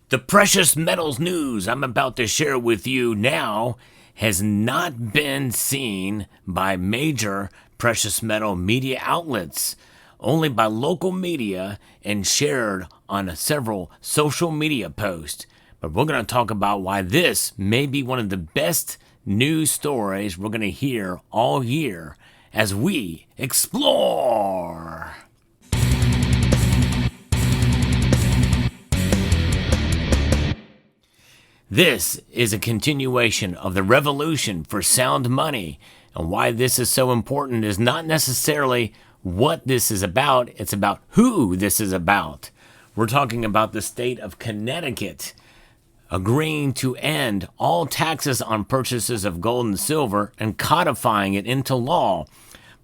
The precious metals news I'm about to share with you now has not been seen by major precious metal media outlets, only by local media and shared on several social media posts. But we're going to talk about why this may be one of the best news stories we're going to hear all year as we explore. This is a continuation of the revolution for sound money, and why this is so important is not necessarily what this is about, it's about who this is about. We're talking about the state of Connecticut agreeing to end all taxes on purchases of gold and silver and codifying it into law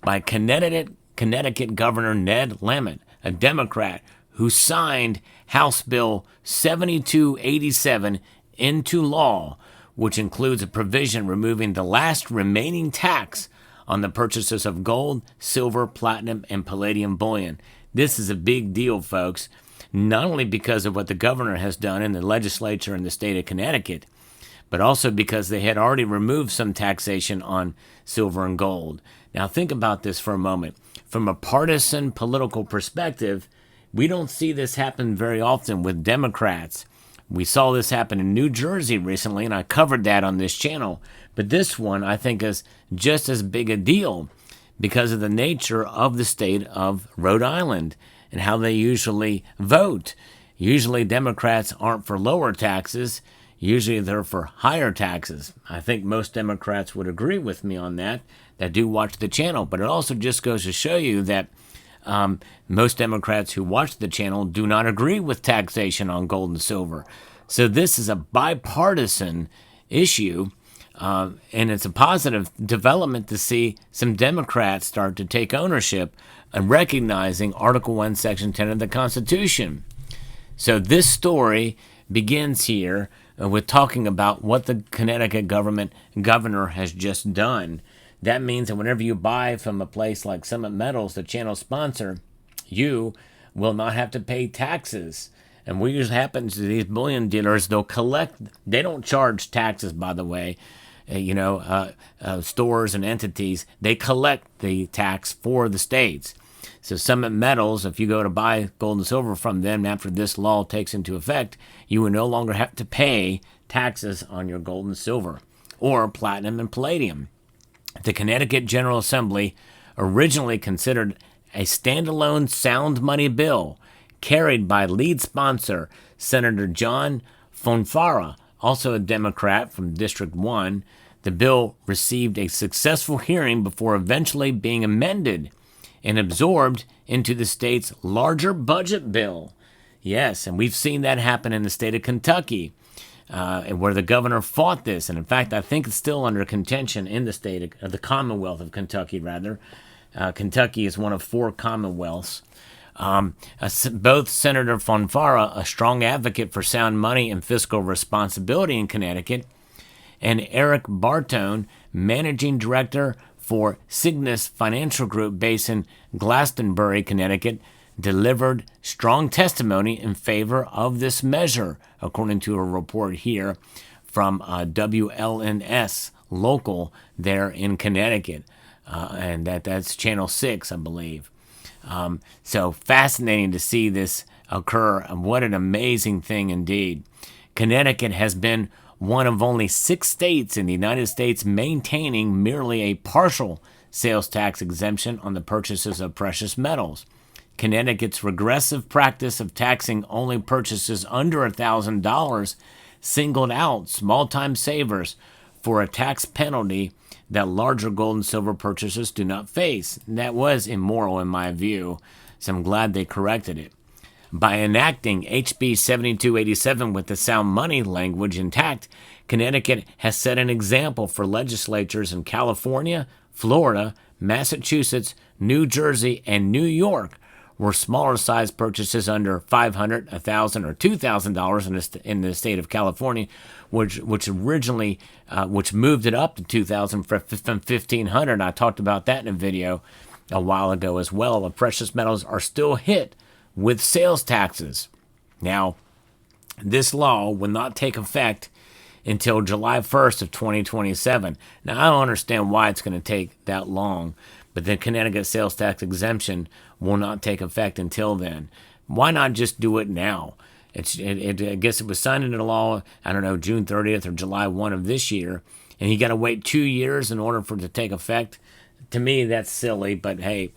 by Connecticut Governor Ned Lamont, a Democrat who signed House Bill 7287 into law, which includes a provision removing the last remaining tax on the purchases of gold, silver, platinum, and palladium bullion. This is a big deal, folks, not only because of what the governor has done in the legislature in the state of Connecticut, but also because they had already removed some taxation on silver and gold. Now think about this for a moment. From a partisan political perspective, we don't see this happen very often with Democrats. We saw this happen in New Jersey recently, and I covered that on this channel. But this one, I think, is just as big a deal because of the nature of the state of Rhode Island and how they usually vote. Usually Democrats aren't for lower taxes. Usually they're for higher taxes. I think most Democrats would agree with me on that do watch the channel. But it also just goes to show you that most Democrats who watch the channel do not agree with taxation on gold and silver. So this is a bipartisan issue, and it's a positive development to see some Democrats start to take ownership and recognizing Article 1, Section 10 of the Constitution. So this story begins here with talking about what the Connecticut governor has just done. That means that whenever you buy from a place like Summit Metals, the channel sponsor, you will not have to pay taxes. And what usually happens to these bullion dealers, they don't charge taxes, by the way. Stores and entities, they collect the tax for the states. So Summit Metals, if you go to buy gold and silver from them after this law takes into effect, you will no longer have to pay taxes on your gold and silver or platinum and palladium. The Connecticut General Assembly originally considered a standalone sound money bill carried by lead sponsor Senator John Fonfara, also a Democrat from District 1. The bill received a successful hearing before eventually being amended and absorbed into the state's larger budget bill. Yes, and we've seen that happen in the state of Kentucky, where the governor fought this. And in fact, I think it's still under contention in the state of the Commonwealth of Kentucky, rather. Kentucky is one of 4 commonwealths. Both Senator Fonfara, a strong advocate for sound money and fiscal responsibility in Connecticut, and Eric Bartone, managing director for Cygnus Financial Group based in Glastonbury, Connecticut, delivered strong testimony in favor of this measure, according to a report here from WLNS local there in Connecticut. And that's Channel 6, I believe. So fascinating to see this occur, and what an amazing thing indeed. Connecticut has been one of only 6 states in the United States maintaining merely a partial sales tax exemption on the purchases of precious metals. Connecticut's regressive practice of taxing only purchases under $1,000 singled out small-time savers for a tax penalty that larger gold and silver purchasers do not face. That was immoral in my view, so I'm glad they corrected it. By enacting HB 7287 with the sound money language intact, Connecticut has set an example for legislatures in California, Florida, Massachusetts, New Jersey, and New York, where smaller size purchases under $500, $1,000, or $2,000 in the state of California, which moved it up to $2,000 from $1,500. I talked about that in a video a while ago as well. The precious metals are still hit with sales taxes. Now, This law will not take effect until July 1st of 2027. Now, I don't understand why it's going to take that long, but the Connecticut sales tax exemption will not take effect until then. Why not just do it now? I guess it was signed into law, I don't know, June 30th or July 1 of this year, and you got to wait 2 years in order for it to take effect. To me, that's silly, but hey,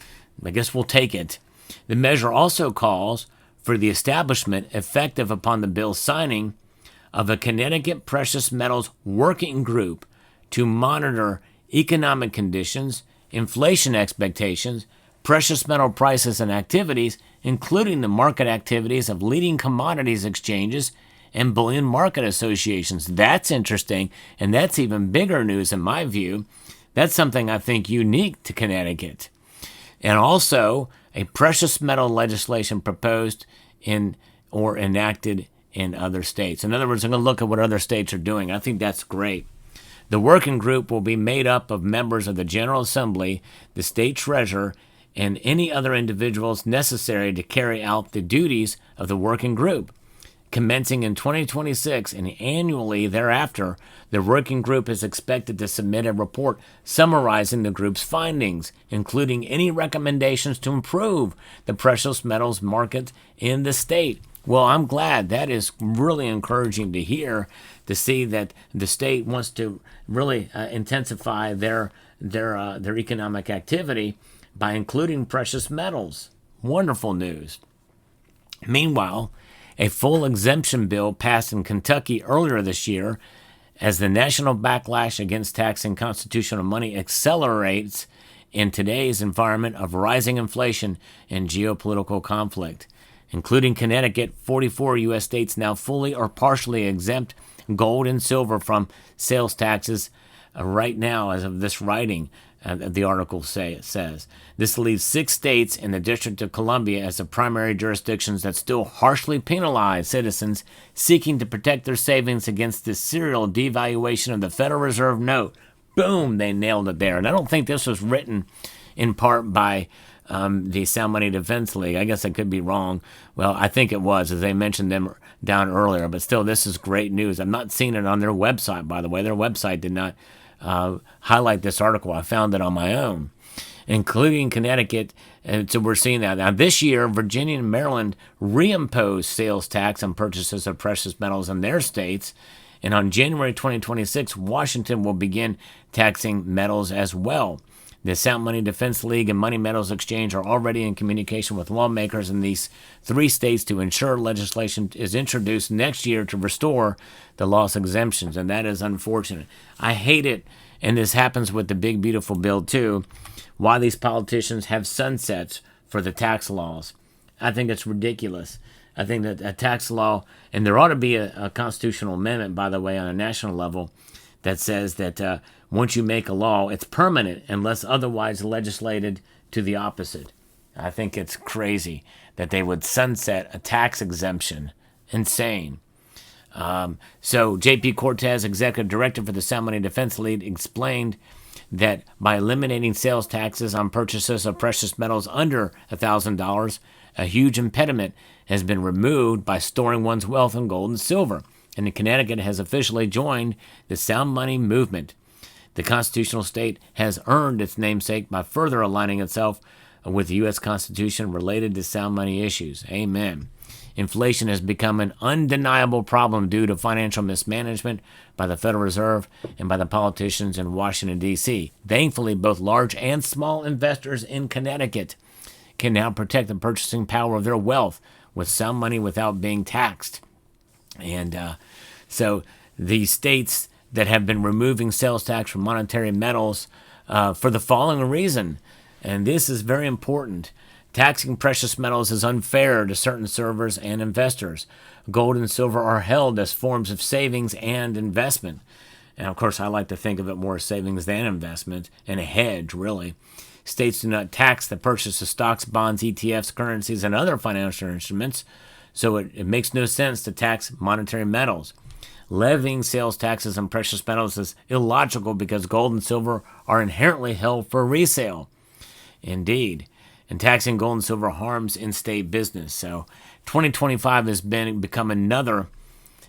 I guess we'll take it. The measure also calls for the establishment, effective upon the bill's signing, of a Connecticut Precious Metals Working Group to monitor economic conditions, inflation expectations, precious metal prices and activities, including the market activities of leading commodities exchanges and bullion market associations. That's interesting, and that's even bigger news in my view. That's something I think unique to Connecticut. And also a precious metal legislation proposed in or enacted in other states. In other words, I'm going to look at what other states are doing. I think that's great. The working group will be made up of members of the General Assembly, the state treasurer, and any other individuals necessary to carry out the duties of the working group. Commencing in 2026 and annually thereafter, the working group is expected to submit a report summarizing the group's findings, including any recommendations to improve the precious metals market in the state. Well, I'm glad. That is really encouraging to hear, to see that the state wants to really intensify their economic activity by including precious metals. Wonderful news. Meanwhile, a full exemption bill passed in Kentucky earlier this year as the national backlash against taxing constitutional money accelerates in today's environment of rising inflation and geopolitical conflict. Including Connecticut, 44 U.S. states now fully or partially exempt gold and silver from sales taxes right now as of this writing, the article says. This leaves 6 states and the District of Columbia as the primary jurisdictions that still harshly penalize citizens seeking to protect their savings against the serial devaluation of the Federal Reserve note. Boom, they nailed it there. And I don't think this was written in part by the Sound Money Defense League. I guess I could be wrong. Well, I think it was, as they mentioned them down earlier. But still, this is great news. I'm not seeing it on their website, by the way. Their website did not highlight this article. I found it on my own, including Connecticut. And so we're seeing that. Now, this year, Virginia and Maryland reimposed sales tax on purchases of precious metals in their states. And on January 2026, Washington will begin taxing metals as well. The Sound Money Defense League and Money Metals Exchange are already in communication with lawmakers in these 3 states to ensure legislation is introduced next year to restore the lost exemptions, and that is unfortunate. I hate it, and this happens with the Big Beautiful Bill too, why these politicians have sunsets for the tax laws. I think it's ridiculous. I think that a tax law, and there ought to be a constitutional amendment, by the way, on a national level, that says that once you make a law, it's permanent unless otherwise legislated to the opposite. I think it's crazy that they would sunset a tax exemption. Insane. So J.P. Cortez, executive director for the Sound Money Defense League, explained that by eliminating sales taxes on purchases of precious metals under $1,000, a huge impediment has been removed by storing one's wealth in gold and silver. And Connecticut has officially joined the Sound Money movement. The constitutional state has earned its namesake by further aligning itself with the U.S. Constitution related to sound money issues. Amen. Inflation has become an undeniable problem due to financial mismanagement by the Federal Reserve and by the politicians in Washington, D.C. Thankfully, both large and small investors in Connecticut can now protect the purchasing power of their wealth with sound money without being taxed. And so the states that have been removing sales tax from monetary metals for the following reason, and this is very important. Taxing precious metals is unfair to certain servers and investors. Gold and silver are held as forms of savings and investment. And of course, I like to think of it more as savings than investment, and a hedge, really. States do not tax the purchase of stocks, bonds, ETFs, currencies, and other financial instruments, so it makes no sense to tax monetary metals. Levying sales taxes on precious metals is illogical because gold and silver are inherently held for resale. Indeed. And taxing gold and silver harms in-state business. So 2025 has become another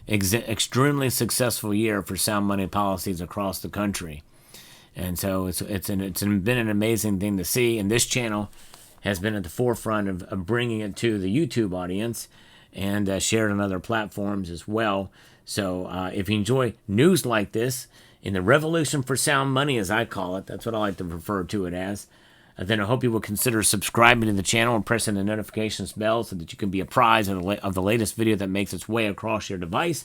extremely successful year for sound money policies across the country. And so it's been an amazing thing to see. And this channel has been at the forefront of bringing it to the YouTube audience and shared on other platforms as well. So if you enjoy news like this, in the revolution for sound money, as I call it, that's what I like to refer to it as, then I hope you will consider subscribing to the channel and pressing the notifications bell so that you can be apprised of the latest video that makes its way across your device.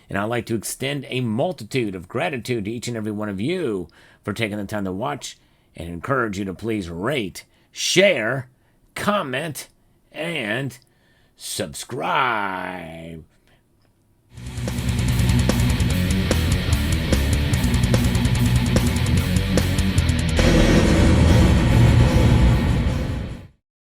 And I'd like to extend a multitude of gratitude to each and every one of you for taking the time to watch, and encourage you to please rate, share, comment, and subscribe.